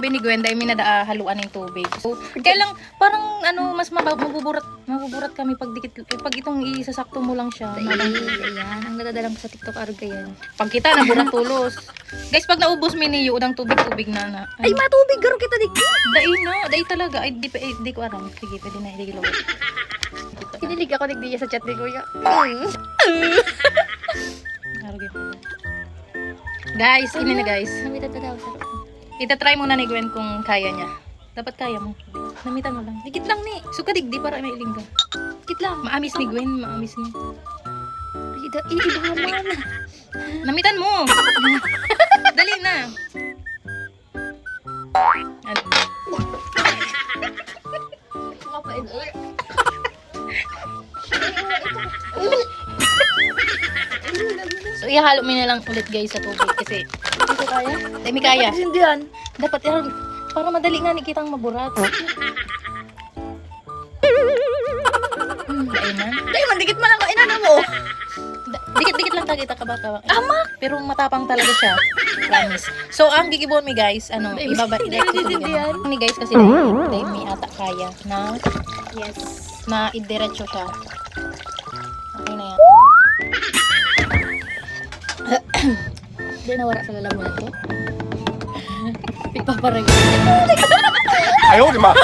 sabi ni Gwen, dahil minada haluan ng tubig. So, kaya lang, parang ano, mas mabuburat kami pag dikit, pag itong isasakto mo lang siya. Ayan, ang nadadalang ko sa TikTok arga yan. Pag kita, naburat tulos. Guys, pag naubos mi niyo, udang tubig-tubig na. Ay, matubig, garo kita di. Dai talaga. Ay, di ko aram. Sige, pwede na, hindi ko Kinilig ako nagdiya sa chat ni Kuya. Guys, ini na guys. Namitan na daw sa Itatry muna ni Gwen kung kaya niya. Dapat kaya mo. Namitan mo lang. Dikit lang ni. Suka digdi para may iling ka. Dikit lang. Maamis ni Gwen, maamis ni. Iba naman. Namitan mo! Dali na! Ano? So, ihalo mo na lang ulit guys sa tubig kasi Dito kaya? may kaya. Hindi yan. Dapat para madali nga kitang maburat. Ayman. Dahil dikit man ako inano mo. Dikit-dikit lang tayo kita kabaka. Amak! Pero matapang talaga siya. Promise. So, ang gigibon mi guys, ano, ibaba. Ni guys kasi dahil may ata kaya na, Yes. na idiretso siya. Okay na yan. Hindi nawara sa lalamunan ko. Ipaparag. 哎呦我的妈！